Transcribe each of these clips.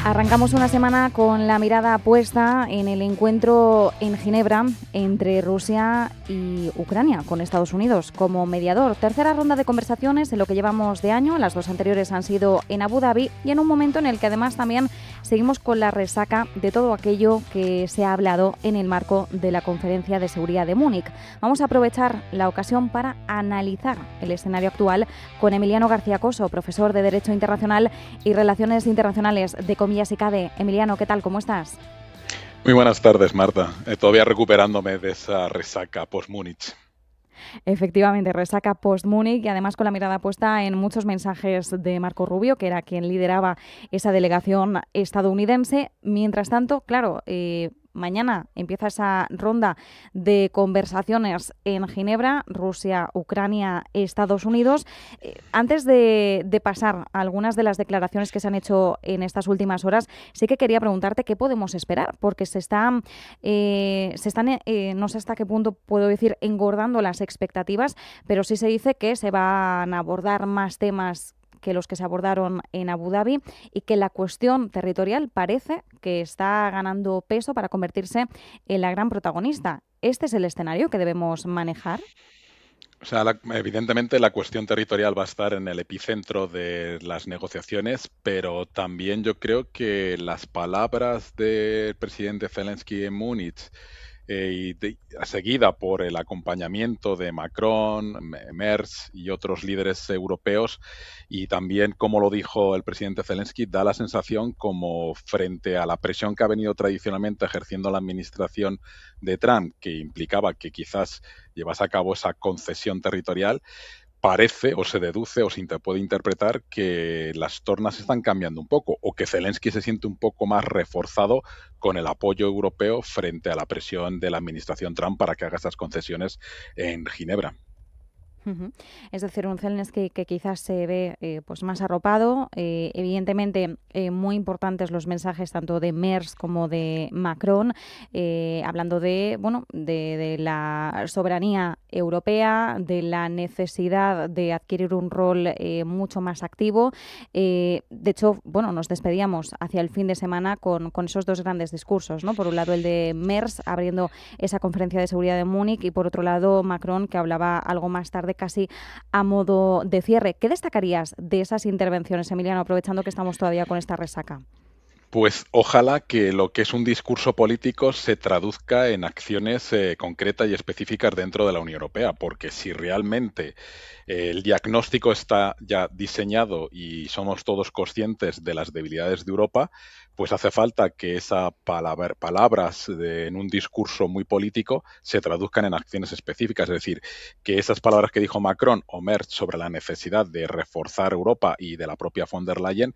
Arrancamos una semana con la mirada puesta en el encuentro en Ginebra entre Rusia y Ucrania, con Estados Unidos como mediador. Tercera ronda de conversaciones en lo que llevamos de año. Las dos anteriores han sido en Abu Dhabi y en un momento en el que además también seguimos con la resaca de todo aquello que se ha hablado en el marco de la Conferencia de Seguridad de Múnich. Vamos a aprovechar la ocasión para analizar el escenario actual con Emiliano García Coso, profesor de Derecho Internacional y Relaciones Internacionales de Comillas y CADE. Emiliano, ¿qué tal? ¿Cómo estás? Muy buenas tardes, Marta. Todavía recuperándome de esa resaca post-Múnich. Efectivamente, resaca post-Múnich y además con la mirada puesta en muchos mensajes de Marco Rubio, que era quien lideraba esa delegación estadounidense. Mientras tanto, claro, mañana empieza esa ronda de conversaciones en Ginebra, Rusia, Ucrania, Estados Unidos. Antes de pasar a algunas de las declaraciones que se han hecho en estas últimas horas, sí que quería preguntarte qué podemos esperar, porque no sé hasta qué punto puedo decir engordando las expectativas, pero sí se dice que se van a abordar más temas que los que se abordaron en Abu Dhabi y que la cuestión territorial parece que está ganando peso para convertirse en la gran protagonista. ¿Este es el escenario que debemos manejar? O sea, evidentemente la cuestión territorial va a estar en el epicentro de las negociaciones, pero también yo creo que las palabras del presidente Zelensky en Múnich seguida por el acompañamiento de Macron, Merz y otros líderes europeos, y también, como lo dijo el presidente Zelensky, da la sensación como frente a la presión que ha venido tradicionalmente ejerciendo la administración de Trump, que implicaba que quizás llevase a cabo esa concesión territorial, parece o se deduce o puede interpretar que las tornas están cambiando un poco o que Zelensky se siente un poco más reforzado con el apoyo europeo frente a la presión de la administración Trump para que haga esas concesiones en Ginebra. Uh-huh. Es decir, un Zelensky que quizás se ve pues más arropado. Evidentemente, muy importantes los mensajes tanto de Merz como de Macron, hablando de la soberanía europea, de la necesidad de adquirir un rol mucho más activo. De hecho, nos despedíamos hacia el fin de semana con esos dos grandes discursos, ¿no? Por un lado, el de Merz abriendo esa conferencia de seguridad de Múnich y por otro lado, Macron, que hablaba algo más tarde casi a modo de cierre. ¿Qué destacarías de esas intervenciones, Emiliano, aprovechando que estamos todavía con esta resaca? Pues ojalá que lo que es un discurso político se traduzca en acciones concretas y específicas dentro de la Unión Europea, porque si realmente el diagnóstico está ya diseñado y somos todos conscientes de las debilidades de Europa, pues hace falta que esas palabras en un discurso muy político se traduzcan en acciones específicas, es decir, que esas palabras que dijo Macron o Merz sobre la necesidad de reforzar Europa y de la propia von der Leyen,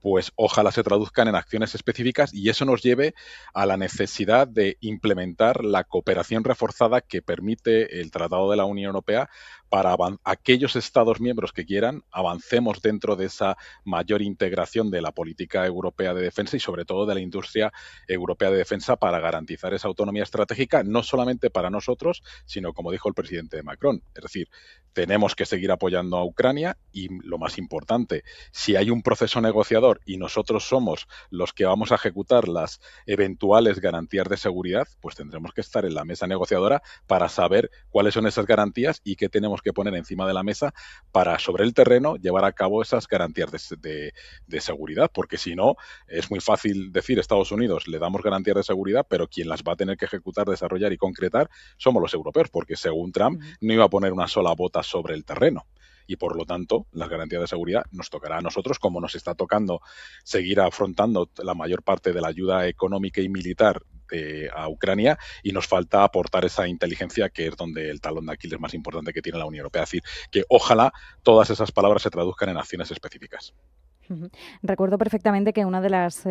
pues ojalá se traduzcan en acciones específicas y eso nos lleve a la necesidad de implementar la cooperación reforzada que permite el Tratado de la Unión Europea para aquellos Estados miembros que quieran, avancemos dentro de esa mayor integración de la política europea de defensa y sobre todo de la industria europea de defensa para garantizar esa autonomía estratégica, no solamente para nosotros, sino como dijo el presidente Macron. Es decir, tenemos que seguir apoyando a Ucrania y lo más importante, si hay un proceso negociador y nosotros somos los que vamos a ejecutar las eventuales garantías de seguridad, pues tendremos que estar en la mesa negociadora para saber cuáles son esas garantías y qué tenemos que poner encima de la mesa para, sobre el terreno, llevar a cabo esas garantías de seguridad, porque si no, es muy fácil decir Estados Unidos, le damos garantías de seguridad, pero quien las va a tener que ejecutar, desarrollar y concretar somos los europeos, porque según Trump no iba a poner una sola bota sobre el terreno. Y por lo tanto, las garantías de seguridad nos tocará a nosotros, como nos está tocando seguir afrontando la mayor parte de la ayuda económica y militar a Ucrania, y nos falta aportar esa inteligencia que es donde el talón de Aquiles más importante que tiene la Unión Europea. Es decir, que ojalá todas esas palabras se traduzcan en acciones específicas. Recuerdo perfectamente que una de las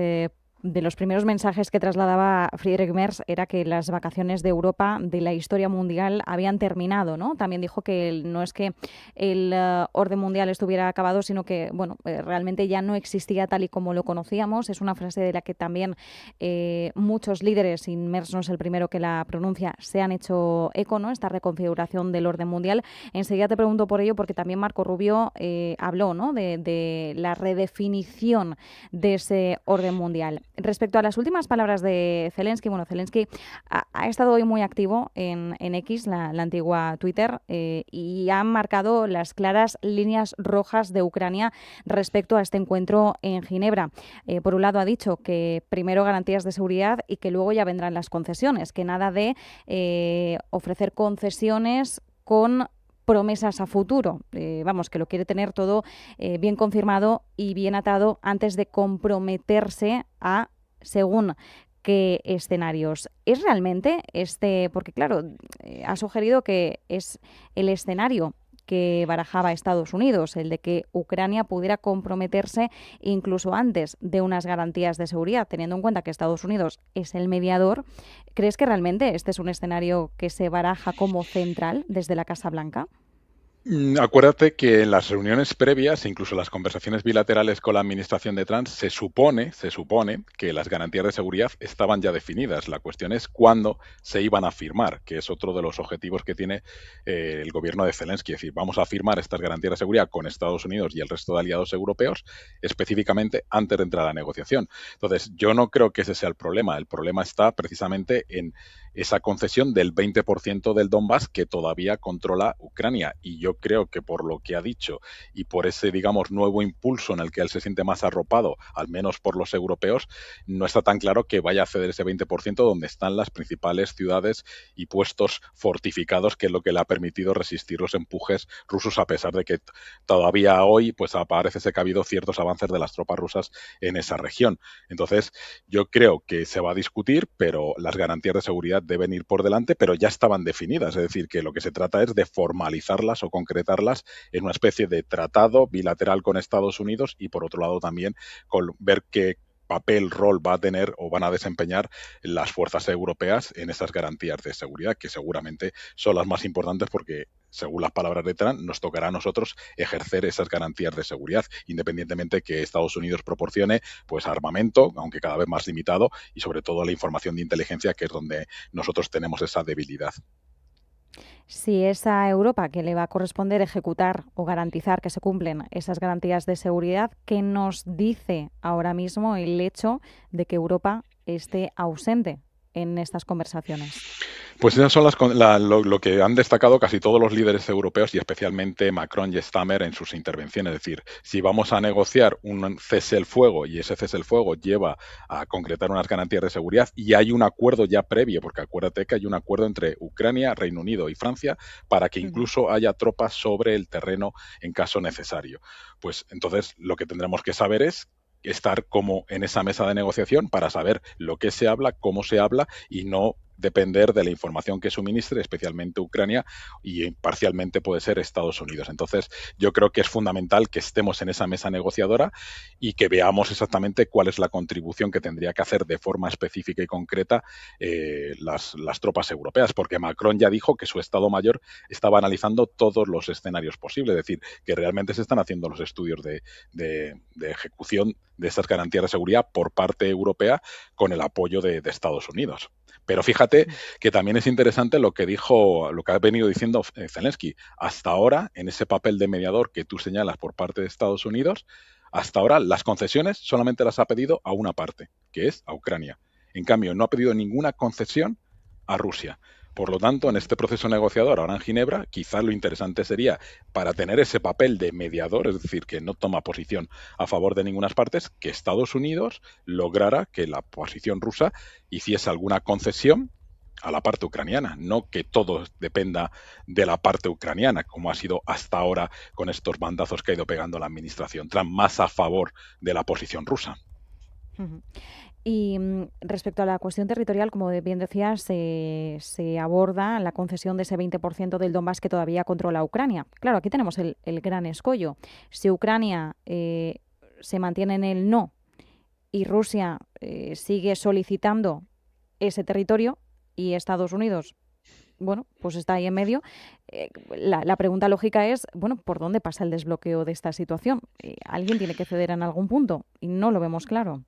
de los primeros mensajes que trasladaba Friedrich Merz era que las vacaciones de Europa de la historia mundial habían terminado, ¿no? También dijo que no es que el orden mundial estuviera acabado, sino que, bueno, realmente ya no existía tal y como lo conocíamos. Es una frase de la que también muchos líderes, y Merz no es el primero que la pronuncia, se han hecho eco, ¿no? Esta reconfiguración del orden mundial. Enseguida te pregunto por ello, porque también Marco Rubio habló, ¿no?, de la redefinición de ese orden mundial. Respecto a las últimas palabras de Zelensky, bueno, Zelensky ha estado hoy muy activo en X, la antigua Twitter, y ha marcado las claras líneas rojas de Ucrania respecto a este encuentro en Ginebra. Por un lado ha dicho que primero garantías de seguridad y que luego ya vendrán las concesiones, que nada de ofrecer concesiones con promesas a futuro. Vamos, que lo quiere tener todo bien confirmado y bien atado antes de comprometerse a según qué escenarios. ¿Es realmente este? Porque claro, ha sugerido que es el escenario que barajaba Estados Unidos, el de que Ucrania pudiera comprometerse incluso antes de unas garantías de seguridad, teniendo en cuenta que Estados Unidos es el mediador. ¿Crees que realmente este es un escenario que se baraja como central desde la Casa Blanca? Acuérdate que en las reuniones previas, incluso las conversaciones bilaterales con la administración de Trump, se supone que las garantías de seguridad estaban ya definidas. La cuestión es cuándo se iban a firmar, que es otro de los objetivos que tiene el gobierno de Zelensky. Es decir, vamos a firmar estas garantías de seguridad con Estados Unidos y el resto de aliados europeos, específicamente antes de entrar a la negociación. Entonces, yo no creo que ese sea el problema. El problema está precisamente en esa concesión del 20% del Donbass que todavía controla Ucrania. Y yo creo que por lo que ha dicho y por ese, digamos, nuevo impulso en el que él se siente más arropado, al menos por los europeos, no está tan claro que vaya a ceder ese 20% donde están las principales ciudades y puestos fortificados, que es lo que le ha permitido resistir los empujes rusos, a pesar de que todavía hoy pues parece que ha habido ciertos avances de las tropas rusas en esa región. Entonces, yo creo que se va a discutir, pero las garantías de seguridad deben ir por delante, pero ya estaban definidas. Es decir, que lo que se trata es de formalizarlas o concretarlas en una especie de tratado bilateral con Estados Unidos y, por otro lado, también con ver qué papel, rol va a tener o van a desempeñar las fuerzas europeas en esas garantías de seguridad, que seguramente son las más importantes porque, según las palabras de Trump, nos tocará a nosotros ejercer esas garantías de seguridad, independientemente que Estados Unidos proporcione pues armamento, aunque cada vez más limitado, y sobre todo la información de inteligencia, que es donde nosotros tenemos esa debilidad. Si es a Europa que le va a corresponder ejecutar o garantizar que se cumplen esas garantías de seguridad, ¿qué nos dice ahora mismo el hecho de que Europa esté ausente en estas conversaciones? Pues esas son lo que han destacado casi todos los líderes europeos y especialmente Macron y Stammer en sus intervenciones. Es decir, si vamos a negociar un cese el fuego y ese cese el fuego lleva a concretar unas garantías de seguridad y hay un acuerdo ya previo, porque acuérdate que hay un acuerdo entre Ucrania, Reino Unido y Francia para que Ujú. incluso haya tropas sobre el terreno en caso necesario. Pues entonces lo que tendremos que saber es estar como en esa mesa de negociación para saber lo que se habla, cómo se habla y no depender de la información que suministre, especialmente Ucrania y parcialmente puede ser Estados Unidos. Entonces, yo creo que es fundamental que estemos en esa mesa negociadora y que veamos exactamente cuál es la contribución que tendría que hacer de forma específica y concreta las tropas europeas, porque Macron ya dijo que su Estado Mayor estaba analizando todos los escenarios posibles, es decir, que realmente se están haciendo los estudios de ejecución de estas garantías de seguridad por parte europea con el apoyo de Estados Unidos. Pero fíjate que también es interesante lo que dijo, lo que ha venido diciendo Zelensky. Hasta ahora, en ese papel de mediador que tú señalas por parte de Estados Unidos, hasta ahora las concesiones solamente las ha pedido a una parte, que es a Ucrania. En cambio, no ha pedido ninguna concesión a Rusia. Por lo tanto, en este proceso negociador ahora en Ginebra, quizás lo interesante sería, para tener ese papel de mediador, es decir, que no toma posición a favor de ninguna parte, que Estados Unidos lograra que la posición rusa hiciese alguna concesión a la parte ucraniana, no que todo dependa de la parte ucraniana, como ha sido hasta ahora con estos bandazos que ha ido pegando la administración Trump, más a favor de la posición rusa. Ujú. Y respecto a la cuestión territorial, como bien decías, se aborda la concesión de ese 20% del Donbass que todavía controla Ucrania. Claro, aquí tenemos el gran escollo. Si Ucrania se mantiene en el no y Rusia sigue solicitando ese territorio y Estados Unidos, bueno, pues está ahí en medio. La pregunta lógica es, bueno, ¿por dónde pasa el desbloqueo de esta situación? Alguien tiene que ceder en algún punto y no lo vemos claro.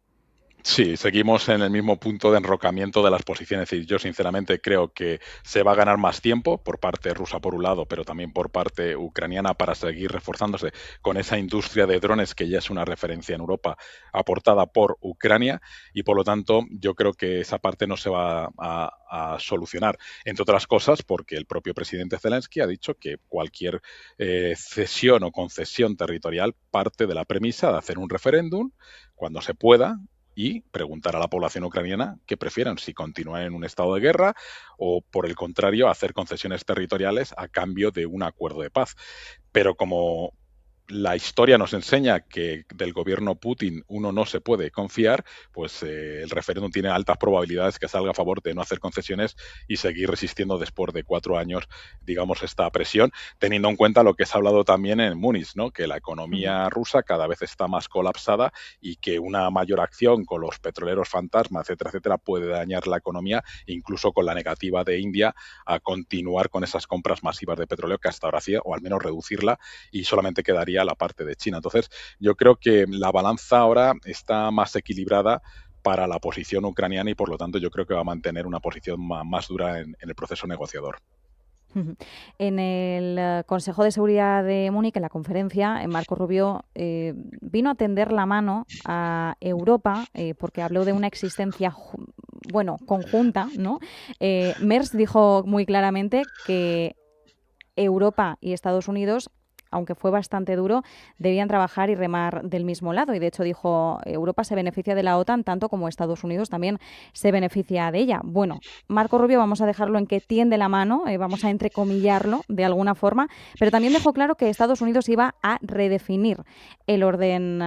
Sí, seguimos en el mismo punto de enrocamiento de las posiciones y yo sinceramente creo que se va a ganar más tiempo por parte rusa por un lado, pero también por parte ucraniana para seguir reforzándose con esa industria de drones que ya es una referencia en Europa aportada por Ucrania y por lo tanto yo creo que esa parte no se va a solucionar, entre otras cosas porque el propio presidente Zelensky ha dicho que cualquier cesión o concesión territorial parte de la premisa de hacer un referéndum cuando se pueda y preguntar a la población ucraniana qué prefieren, si continuar en un estado de guerra o, por el contrario, hacer concesiones territoriales a cambio de un acuerdo de paz. Pero como la historia nos enseña que del gobierno Putin uno no se puede confiar, pues el referéndum tiene altas probabilidades que salga a favor de no hacer concesiones y seguir resistiendo después de 4 años, digamos, esta presión, teniendo en cuenta lo que se ha hablado también en Múnich, ¿no? Que la economía rusa cada vez está más colapsada y que una mayor acción con los petroleros fantasma, etcétera, etcétera, puede dañar la economía, incluso con la negativa de India a continuar con esas compras masivas de petróleo que hasta ahora hacía, o al menos reducirla, y solamente quedaría la parte de China. Entonces, yo creo que la balanza ahora está más equilibrada para la posición ucraniana y por lo tanto yo creo que va a mantener una posición más dura en el proceso negociador. En el Consejo de Seguridad de Múnich, en la conferencia, Marco Rubio vino a tender la mano a Europa porque habló de una existencia bueno, conjunta, ¿no? Merz dijo muy claramente que Europa y Estados Unidos, aunque fue bastante duro, debían trabajar y remar del mismo lado. Y de hecho dijo, Europa se beneficia de la OTAN tanto como Estados Unidos también se beneficia de ella. Bueno, Marco Rubio vamos a dejarlo en que tiende la mano, vamos a entrecomillarlo de alguna forma, pero también dejó claro que Estados Unidos iba a redefinir el orden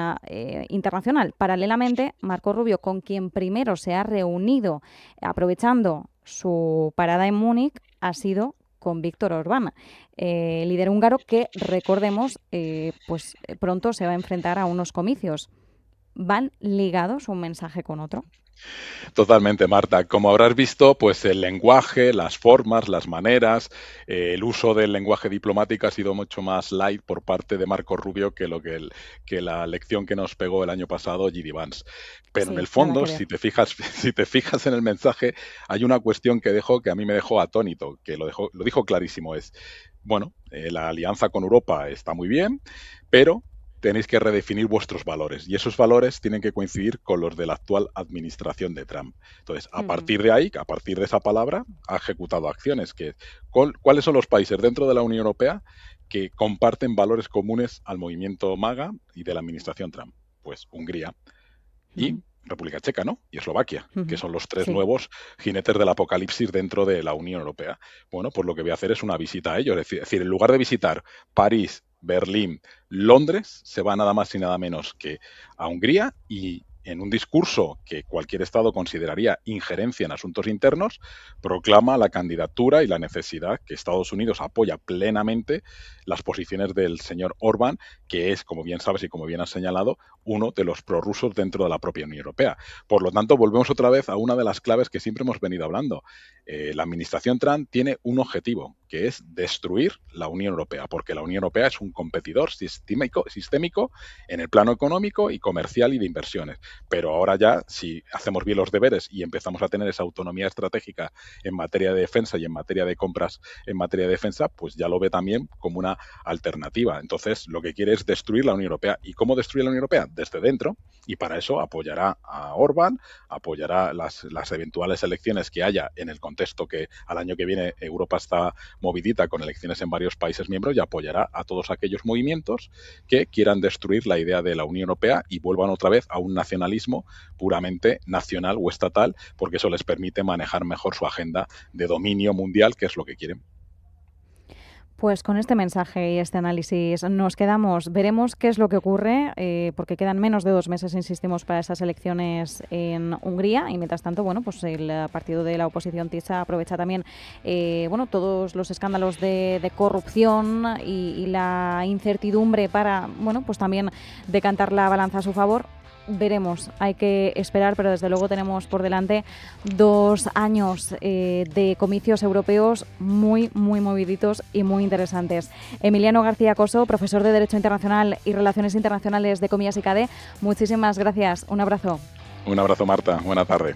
internacional. Paralelamente, Marco Rubio, con quien primero se ha reunido aprovechando su parada en Múnich, ha sido con Víctor Orbán, líder húngaro que, recordemos, pues pronto se va a enfrentar a unos comicios. ¿Van ligados un mensaje con otro? Totalmente, Marta. Como habrás visto, pues el lenguaje, las formas, las maneras, el uso del lenguaje diplomático ha sido mucho más light por parte de Marco Rubio que la lección que nos pegó el año pasado J.D. Vance. Pero en el Sí, nada fondo, que ver. si te fijas en el mensaje, hay una cuestión que a mí me dejó atónito, que lo dijo clarísimo, es, bueno, la alianza con Europa está muy bien, pero tenéis que redefinir vuestros valores y esos valores tienen que coincidir con los de la actual administración de Trump. Entonces, a partir de ahí, a partir de esa palabra, ha ejecutado acciones que ¿cuáles son los países dentro de la Unión Europea que comparten valores comunes al movimiento MAGA y de la administración Trump? Pues Hungría y República Checa, ¿no? Y Eslovaquia, que son los tres Sí. nuevos jinetes del apocalipsis dentro de la Unión Europea. Bueno, pues lo que voy a hacer es una visita a ellos. Es decir, en lugar de visitar París, Berlín, Londres, se va nada más y nada menos que a Hungría y en un discurso que cualquier Estado consideraría injerencia en asuntos internos, proclama la candidatura y la necesidad que Estados Unidos apoya plenamente las posiciones del señor Orbán, que es, como bien sabes y como bien has señalado, uno de los prorrusos dentro de la propia Unión Europea. Por lo tanto, volvemos otra vez a una de las claves que siempre hemos venido hablando. La administración Trump tiene un objetivo, que es destruir la Unión Europea, porque la Unión Europea es un competidor sistémico en el plano económico y comercial y de inversiones. Pero ahora ya, si hacemos bien los deberes y empezamos a tener esa autonomía estratégica en materia de defensa y en materia de compras en materia de defensa, pues ya lo ve también como una alternativa. Entonces, lo que quiere es destruir la Unión Europea. ¿Y cómo destruir la Unión Europea? Desde dentro. Y para eso apoyará a Orbán, apoyará las eventuales elecciones que haya en el contexto que al año que viene Europa está movidita con elecciones en varios países miembros y apoyará a todos aquellos movimientos que quieran destruir la idea de la Unión Europea y vuelvan otra vez a un nacionalismo puramente nacional o estatal, porque eso les permite manejar mejor su agenda de dominio mundial, que es lo que quieren. Pues con este mensaje y este análisis nos quedamos. Veremos qué es lo que ocurre, porque quedan menos de 2 meses, insistimos, para esas elecciones en Hungría. Y mientras tanto, bueno, pues el partido de la oposición TISA aprovecha también, bueno, todos los escándalos de corrupción y la incertidumbre para, bueno, pues también decantar la balanza a su favor. veremos, hay que esperar, pero desde luego tenemos por delante 2 años de comicios europeos muy, muy moviditos y muy interesantes. Emiliano García Coso, profesor de Derecho Internacional y Relaciones Internacionales de Comillas y CADE, muchísimas gracias. Un abrazo. Un abrazo, Marta. Buena tarde.